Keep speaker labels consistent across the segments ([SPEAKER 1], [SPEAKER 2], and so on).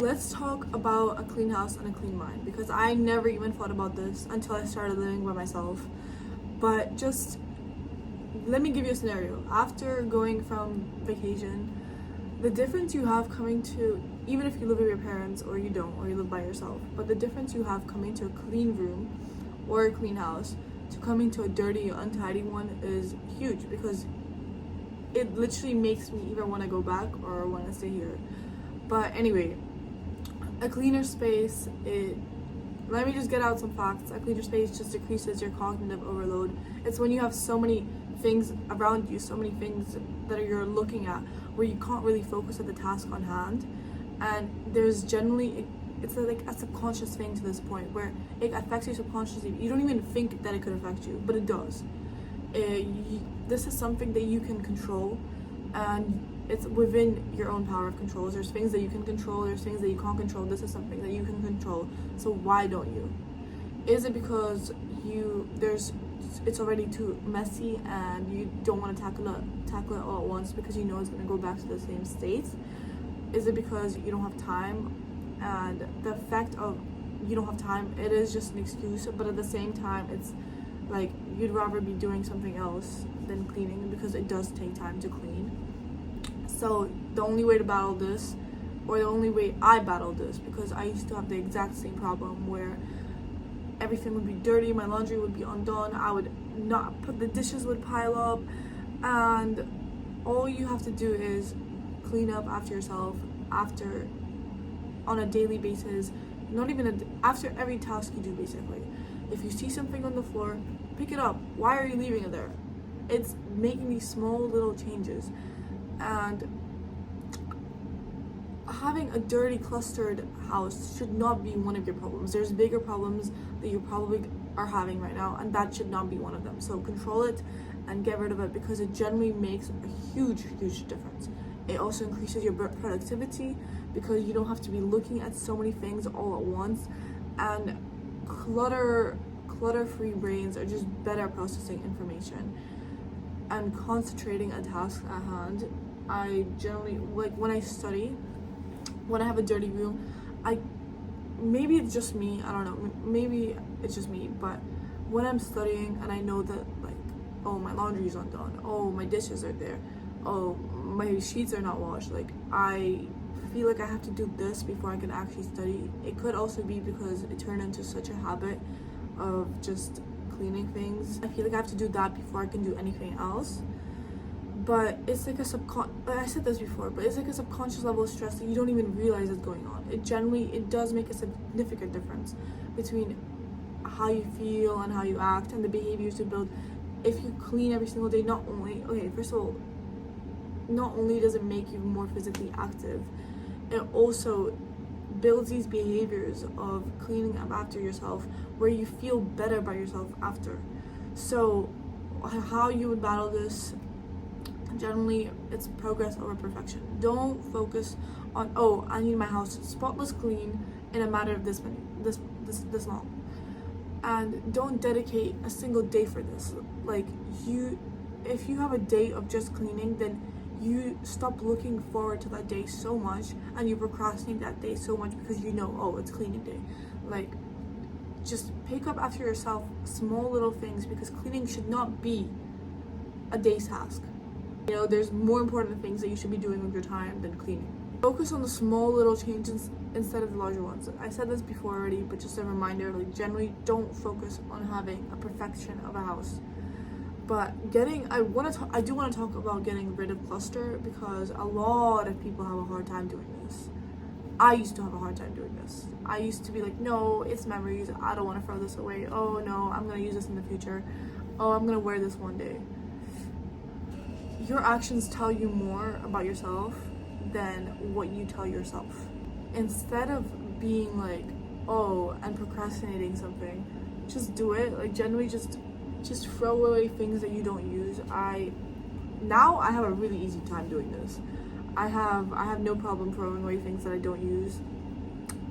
[SPEAKER 1] let's talk about a clean house and a clean mind, because I never even thought about this until I started living by myself. But just let me give you a scenario. After going from vacation, the difference you have coming to, even if you live with your parents or you don't, or you live by yourself, but the difference you have coming to a clean room or a clean house to coming to a dirty, untidy one is huge, because it literally makes me either want to go back or want to stay here. But anyway, a cleaner space, let me just get out some facts. A cleaner space just decreases your cognitive overload. It's when you have so many things around you, so many things that you're looking at, where you can't really focus on the task on hand. And there's generally, it's like a subconscious thing to this point where it affects you subconsciously. You don't even think that it could affect you, but it does. This is something that you can control, and it's within your own power of control. There's things that you can control, there's things that you can't control. This is something that you can control. So why don't you? Is it because it's already too messy and you don't want to tackle it all at once because you know it's going to go back to the same state? Is it because you don't have time? And the effect of you don't have time, it is just an excuse, but at the same time, it's like you'd rather be doing something else than cleaning, because it does take time to clean. So the only way to battle this, or the only way I battled this, because I used to have the exact same problem where everything would be dirty, my laundry would be undone, I would not put, the dishes would pile up, and all you have to do is clean up after yourself on a daily basis, not even after every task you do, basically. If you see something on the floor, pick it up. Why are you leaving it there? It's making these small little changes. And having a dirty, clustered house should not be one of your problems. There's bigger problems that you probably are having right now, and that should not be one of them. So control it and get rid of it, because it generally makes a huge difference. It also increases your productivity, because you don't have to be looking at so many things all at once. And clutter-free brains are just better at processing information and concentrating on tasks at hand. I generally, like when I study, when I have a dirty room, maybe it's just me, I don't know, maybe it's just me, but when I'm studying and I know that, like, oh, my laundry is undone, oh, my dishes are there, oh, my sheets are not washed, like, I feel like I have to do this before I can actually study. It could also be because it turned into such a habit of just cleaning things. I feel like I have to do that before I can do anything else. But it's like I said this before, but it's like a subconscious level of stress that you don't even realize is going on. It does make a significant difference between how you feel and how you act and the behaviors you build. If you clean every single day, first of all, not only does it make you more physically active, it also builds these behaviors of cleaning up after yourself where you feel better about yourself after. So how you would battle this, generally it's progress over perfection. Don't focus on, oh, I need my house spotless clean in a matter of this long, and don't dedicate a single day for this. Like, if you have a day of just cleaning, then you stop looking forward to that day so much, and you procrastinate that day so much because you know, oh, it's cleaning day. Like, just pick up after yourself small little things, because cleaning should not be a day's task. You know, there's more important things that you should be doing with your time than cleaning. Focus on the small little changes instead of the larger ones. I said this before already, but just a reminder, like, generally don't focus on having a perfection of a house. But I do want to talk about getting rid of cluster, because a lot of people have a hard time doing this. I used to have a hard time doing this. I used to be like, no, it's memories, I don't want to throw this away. Oh no, I'm going to use this in the future. Oh, I'm going to wear this one day. Your actions tell you more about yourself than what you tell yourself. Instead of being like, oh, and procrastinating something, just do it. Like, generally just throw away things that you don't use. Now I have a really easy time doing this. I have no problem throwing away things that I don't use,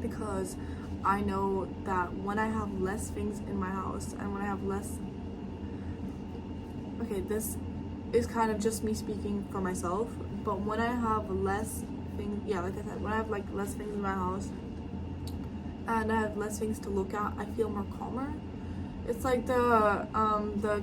[SPEAKER 1] because I know that when I have less things in my house, and when I have less, this is kind of just me speaking for myself, but when I have less things, yeah, like I said, when I have like less things in my house and I have less things to look at, I feel more calmer. It's like the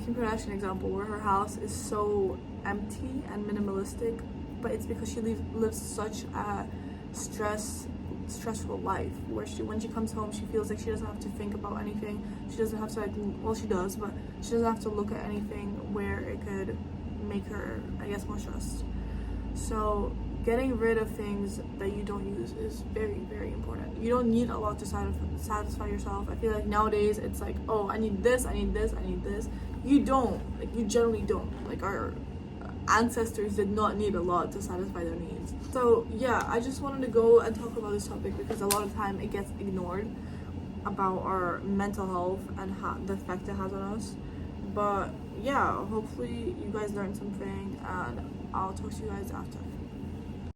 [SPEAKER 1] Kim Kardashian example where her house is so empty and minimalistic, but it's because she lives such a stressful life where when she comes home she feels like she doesn't have to think about anything. She doesn't have to, like, well, she does, but she doesn't have to look at anything where it could make her, I guess, more stressed. So getting rid of things that you don't use is very, very important. You don't need a lot to satisfy yourself. I feel like nowadays it's like, oh, I need this, I need this, I need this. You don't. Like, you generally don't. Like, our ancestors did not need a lot to satisfy their needs. So yeah, I just wanted to go and talk about this topic because a lot of time it gets ignored about our mental health and the effect it has on us. But yeah, hopefully you guys learned something, and I'll talk to you guys after.